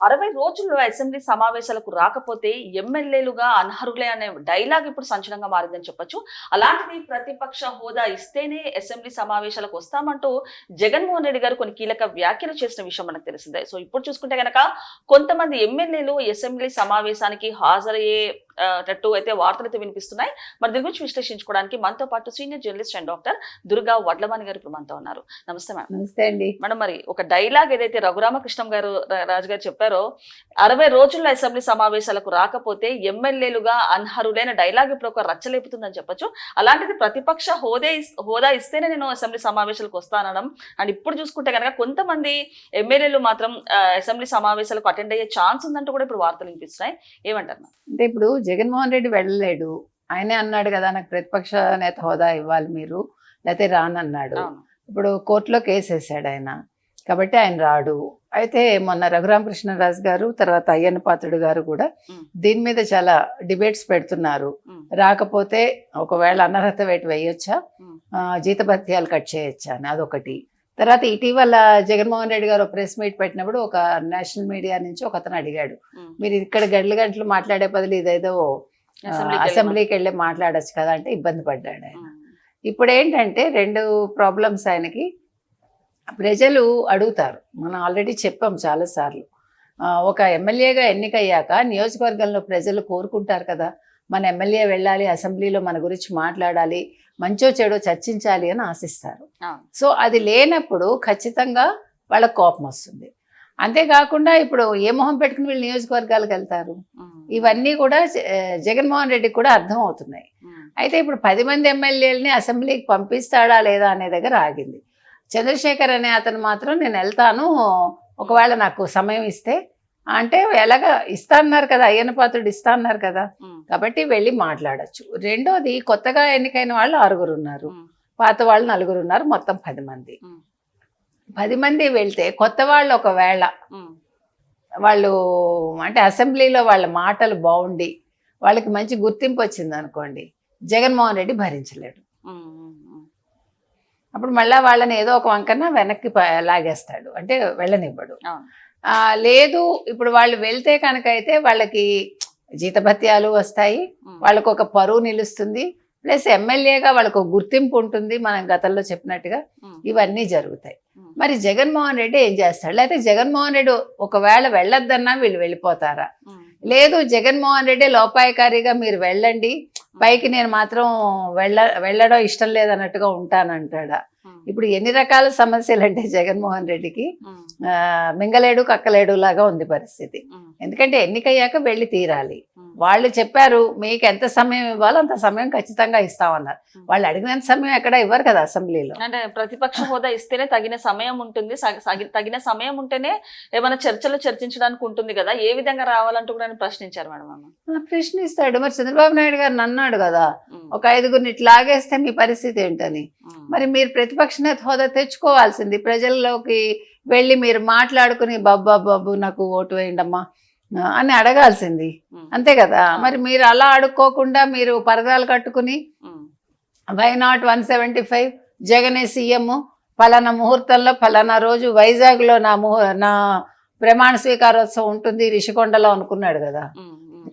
60 రోజుల్లో అసెంబ్లీ సమావేశాలకు రాకపోతే ఎమ్మెల్యేలుగా అనర్హులే అనే డైలాగ్ ఇప్పుడు సంచలనంగా మారిందని చెప్పొచ్చు. అలాంటిది ప్రతిపక్ష హోదా ఇస్తేనే అసెంబ్లీ సమావేశాలకు వస్తామంటూ జగన్మోహన్ రెడ్డి గారు కొన్ని కీలక వ్యాఖ్యలు చేసిన విషయం మనకు తెలిసిందే. సో ఇప్పుడు చూసుకుంటే గనక కొంతమంది ఎమ్మెల్యేలు అసెంబ్లీ సమావేశానికి హాజరయ్యే టట్టు అయితే వార్తలైతే వినిపిస్తున్నాయి. మరి దీని గురించి విశ్లేషించుకోవడానికి మనతో పాటు senior journalist and doctor Durga Vadlamani గారు ఇప్పుడు మనతో ఉన్నారు. నమస్తే మేడం. నమస్తే అండి. మేడం, మరి ఒక డైలాగ్ ఏదైతే రఘురామకృష్ణం గారు రాజు గారు చెప్పారో 60 రోజుల్లో అసెంబ్లీ సమావేశాలకు రాకపోతే ఎమ్మెల్యేలుగా అనర్హులైన డైలాగ్ ఇప్పుడు ఒక రచ్చలేపుతుందని చెప్పొచ్చు. అలాంటిది ప్రతిపక్ష హోదా ఇస్తేనే నేను అసెంబ్లీ సమావేశాలకు వస్తానడం అండ్ ఇప్పుడు చూసుకుంటే కనుక కొంతమంది ఎమ్మెల్యేలు మాత్రం అసెంబ్లీ సమావేశాలకు అటెండ్ అయ్యే ఛాన్స్ ఉందంటూ కూడా ఇప్పుడు వార్తలు వినిపిస్తున్నాయి. ఏమంటారు? అంటే ఇప్పుడు జగన్మోహన్ రెడ్డి వెళ్ళలేడు, ఆయనే అన్నాడు కదా నాకు ప్రతిపక్ష నేత హోదా ఇవ్వాలి మీరు, లేకపోతే రానన్నాడు. ఇప్పుడు కోర్టులో కేసు వేసాడు ఆయన, కాబట్టి ఆయన రాడు. అయితే మొన్న రఘురామకృష్ణరాజు గారు తర్వాత అయ్యన్న పాత్రుడు గారు కూడా దీని మీద చాలా డిబేట్స్ పెడుతున్నారు. రాకపోతే ఒకవేళ అనర్హత వేటు వేయొచ్చా, జీతభత్యాలు కట్ చేయొచ్చా అని అదొకటి. తర్వాత ఇటీవల జగన్మోహన్ రెడ్డి గారు ప్రెస్ మీట్ పెట్టినప్పుడు ఒక నేషనల్ మీడియా నుంచి ఒక అతను అడిగాడు, మీరు ఇక్కడ గంటలు మాట్లాడే బదులు ఇదేదో అసెంబ్లీకి వెళ్ళి మాట్లాడచ్చు కదా అంటే ఇబ్బంది పడ్డాడు ఆయన. ఇప్పుడు ఏంటంటే రెండు ప్రాబ్లమ్స్ ఆయనకి. ప్రజలు అడుగుతారు, మనం ఆల్రెడీ చెప్పాం చాలాసార్లు, ఒక ఎమ్మెల్యేగా ఎన్నికయ్యాక నియోజకవర్గంలో ప్రజలు కోరుకుంటారు కదా మన ఎమ్మెల్యే వెళ్ళాలి, అసెంబ్లీలో మన గురించి మాట్లాడాలి, మంచో చెడో చర్చించాలి అని ఆశిస్తారు. సో అది లేనప్పుడు ఖచ్చితంగా వాళ్ళకు కోపం వస్తుంది. అంతేకాకుండా ఇప్పుడు ఏ మొహం పెట్టుకుని వీళ్ళు నియోజకవర్గాలకు వెళ్తారు, ఇవన్నీ కూడా జగన్మోహన్ రెడ్డికి కూడా అర్థం అవుతున్నాయి. అయితే ఇప్పుడు 10 మంది ఎమ్మెల్యేలని అసెంబ్లీకి పంపిస్తాడా లేదా అనే దగ్గర ఆగింది. చంద్రశేఖర్ అనే అతను మాత్రం నేను వెళ్తాను ఒకవేళ నాకు సమయం ఇస్తే అంటే, ఎలాగా ఇస్తా అన్నారు కదా, అయ్యన్న పాత్రుడు ఇస్తా అన్నారు కదా, కాబట్టి వెళ్ళి మాట్లాడచ్చు. రెండోది, కొత్తగా ఎన్నికైన వాళ్ళు 6 ఉన్నారు, పాత వాళ్ళు 4 ఉన్నారు, మొత్తం 10 మంది. 10 మంది వెళ్తే కొత్త వాళ్ళు ఒకవేళ వాళ్ళు అంటే అసెంబ్లీలో వాళ్ళ మాటలు బాగుండి వాళ్ళకి మంచి గుర్తింపు వచ్చింది అనుకోండి, జగన్మోహన్ రెడ్డి భరించలేడు. అప్పుడు మళ్ళీ వాళ్ళని ఏదో ఒక వంకన వెనక్కి లాగేస్తాడు, అంటే వెళ్ళనివ్వడు. లేదు, ఇప్పుడు వాళ్ళు వెళ్తే కనుక అయితే వాళ్ళకి జీతభత్యాలు వస్తాయి, వాళ్ళకు ఒక పరువు నిలుస్తుంది, ప్లస్ ఎమ్మెల్యేగా వాళ్ళకు గుర్తింపు ఉంటుంది, మనం గతంలో చెప్పినట్టుగా ఇవన్నీ జరుగుతాయి. మరి జగన్మోహన్ రెడ్డి ఏం చేస్తాడు? లేకపోతే జగన్మోహన్ రెడ్డి ఒకవేళ వెళ్ళొద్దన్నా వీళ్ళు వెళ్ళిపోతారా? లేదు, జగన్మోహన్ రెడ్డి లోపాయకారిగా మీరు వెళ్ళండి, పైకి నేను మాత్రం వెళ్ళడం ఇష్టం లేదన్నట్టుగా ఉంటానంటాడా? ఇప్పుడు ఎన్ని రకాల సమస్యలు అంటే జగన్మోహన్ రెడ్డికి మింగలేడు కక్కలేడు లాగా ఉంది పరిస్థితి. ఎందుకంటే ఎన్నికయ్యాక వెళ్ళి తీరాలి. వాళ్ళు చెప్పారు మీకు ఎంత సమయం ఇవ్వాలో అంత సమయం ఖచ్చితంగా ఇస్తామన్నారు. వాళ్ళు అడిగినంత సమయం ఎక్కడ ఇవ్వరు కదా అసెంబ్లీలో. అంటే ప్రతిపక్ష హోదా ఇస్తేనే తగిన సమయం ఉంటుంది, తగిన సమయం ఉంటేనే ఏమైనా చర్చలు చర్చించడానికి ఉంటుంది కదా, ఏ విధంగా రావాలంటూ కూడా ప్రశ్నించారు మేడం. ప్రశ్నిస్తాడు. మరి చంద్రబాబు నాయుడు గారు అన్నాడు కదా, ఒక 5గురిని ఇట్లా లాగేస్తే మీ పరిస్థితి ఏంటని. మరి మీరు ప్రతిపక్ష నేత హోదా తెచ్చుకోవాల్సింది, ప్రజల్లోకి వెళ్ళి మీరు మాట్లాడుకుని బాబు నాకు ఓటు వేయండమ్మా అని అడగాల్సింది, అంతే కదా. మరి మీరు అలా అడుక్కోకుండా మీరు పరదాలు కట్టుకుని వై నాట్ 175 జగనే సీఎం, ఫలానా ముహూర్తంలో ఫలానా రోజు వైజాగ్లో నా ప్రమాణ స్వీకారోత్సవం ఉంటుంది రిషికొండలో అనుకున్నాడు కదా.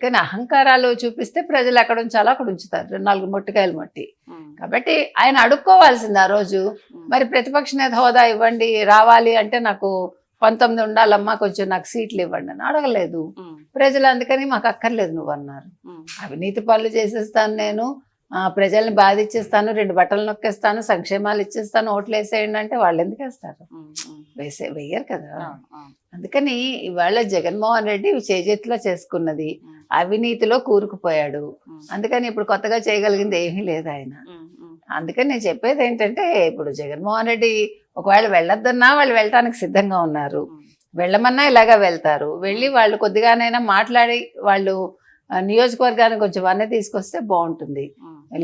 కానీ అహంకారాలు చూపిస్తే ప్రజలు ఎక్కడ ఉంచాలో అక్కడ ఉంచుతారు, 4 మొట్టికాయలు మట్టి. కాబట్టి ఆయన అడుక్కోవాల్సింది ఆ రోజు, మరి ప్రతిపక్ష నేత హోదా ఇవ్వండి, రావాలి అంటే నాకు 19 ఉండాలమ్మా, కొంచెం నాకు సీట్లు ఇవ్వండి అని అడగలేదు ప్రజలు. అందుకని మాకు అక్కర్లేదు నువ్వు అన్నారు. అవినీతి పనులు చేసేస్తాను నేను, ప్రజల్ని బాధిచ్చేస్తాను, 2 బట్టలు నొక్కేస్తాను, సంక్షేమాలు ఇచ్చేస్తాను, ఓట్లు వేసేయండి అంటే వాళ్ళు ఎందుకు వేస్తారు? వెయ్యరు కదా. అందుకని ఇవాళ జగన్మోహన్ రెడ్డి చేజెత్తులో చేసుకున్నది, అవినీతిలో కూరుకుపోయాడు. అందుకని ఇప్పుడు కొత్తగా చేయగలిగింది ఏమీ లేదు ఆయన. అందుకని నేను చెప్పేది ఏంటంటే, ఇప్పుడు జగన్మోహన్ రెడ్డి ఒకవేళ వెళ్ళొద్దన్నా వాళ్ళు వెళ్ళటానికి సిద్ధంగా ఉన్నారు, వెళ్ళమన్నా ఇలాగా వెళ్తారు. వెళ్ళి వాళ్ళు కొద్దిగానైనా మాట్లాడి వాళ్ళు నియోజకవర్గానికి కొంచెం వన్నె తీసుకొస్తే బాగుంటుంది.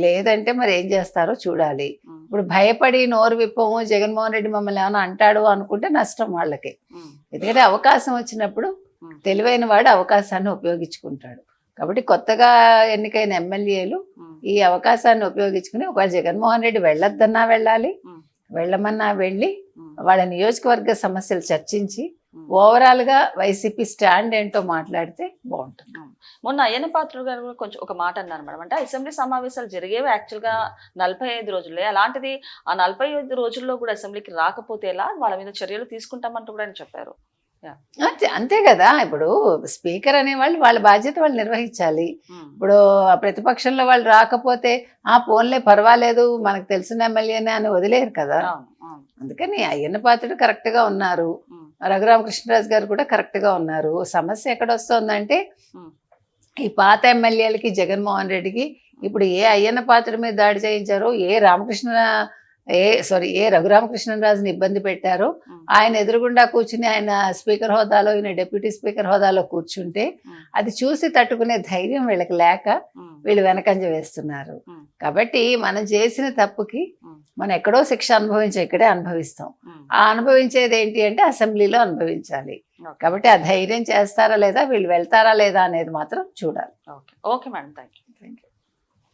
లేదంటే మరి ఏం చేస్తారో చూడాలి. ఇప్పుడు భయపడి నోరు విప్పము, జగన్మోహన్ రెడ్డి మమ్మల్ని ఏమైనా అంటాడు అనుకుంటే నష్టం వాళ్ళకి. ఎందుకంటే అవకాశం వచ్చినప్పుడు తెలివైన వాడు అవకాశాన్ని ఉపయోగించుకుంటాడు. కాబట్టి కొత్తగా ఎన్నికైన ఎమ్మెల్యేలు ఈ అవకాశాన్ని ఉపయోగించుకుని ఒకవేళ జగన్మోహన్ రెడ్డి వెళ్ళొద్దన్నా వెళ్ళాలి, వెళ్ళమన్నా వెళ్ళి వాళ్ళ నియోజకవర్గ సమస్యలు చర్చించి ఓవరాల్ గా వైసీపీ స్టాండ్ ఏంటో మాట్లాడితే బాగుంటుంది. మొన్న అయ్యన్న పాత్రుడు గారు కూడా కొంచెం ఒక మాట అన్నారు మేడం. అంటే అసెంబ్లీ సమావేశాలు జరిగేవి యాక్చువల్ గా 45 రోజులే, అలాంటిది ఆ 45 రోజుల్లో కూడా అసెంబ్లీకి రాకపోతే ఎలా, వాళ్ళ మీద చర్యలు తీసుకుంటామంటూ కూడా ఆయన చెప్పారు. అంతే కదా, ఇప్పుడు స్పీకర్ అనేవాళ్ళు వాళ్ళ బాధ్యత వాళ్ళు నిర్వహించాలి. ఇప్పుడు ఆ ప్రతిపక్షంలో వాళ్ళు రాకపోతే పోన్లే పర్వాలేదు మనకు తెలిసిన ఎమ్మెల్యేనే అని వదిలేరు కదా. అందుకని అయ్యన్న పాత్రుడు కరెక్ట్ గా ఉన్నారు, రఘురామకృష్ణరాజు గారు కూడా కరెక్ట్ గా ఉన్నారు. సమస్య ఎక్కడ వస్తుందంటే ఈ పాత ఎమ్మెల్యేలకి, జగన్మోహన్ రెడ్డికి ఇప్పుడు ఏ అయ్యన్న పాత్రుడి మీద దాడి చేయించారో, ఏ రఘురామకృష్ణరాజుని ఇబ్బంది పెట్టారో, ఆయన ఎదురుగుండా కూర్చుని ఆయన స్పీకర్ హోదాలో, ఈయన డిప్యూటీ స్పీకర్ హోదాలో కూర్చుంటే అది చూసి తట్టుకునే ధైర్యం వీళ్ళకి లేక వీళ్ళు వెనకంజ వేస్తున్నారు. కాబట్టి మనం చేసిన తప్పుకి మనం ఎక్కడో శిక్ష ఇక్కడే అనుభవిస్తాం. ఆ అనుభవించేది ఏంటి అంటే అసెంబ్లీలో అనుభవించాలి. కాబట్టి ఆ ధైర్యం చేస్తారా లేదా, వీళ్ళు వెళ్తారా లేదా అనేది మాత్రం చూడాలి. Okay madam, thank you.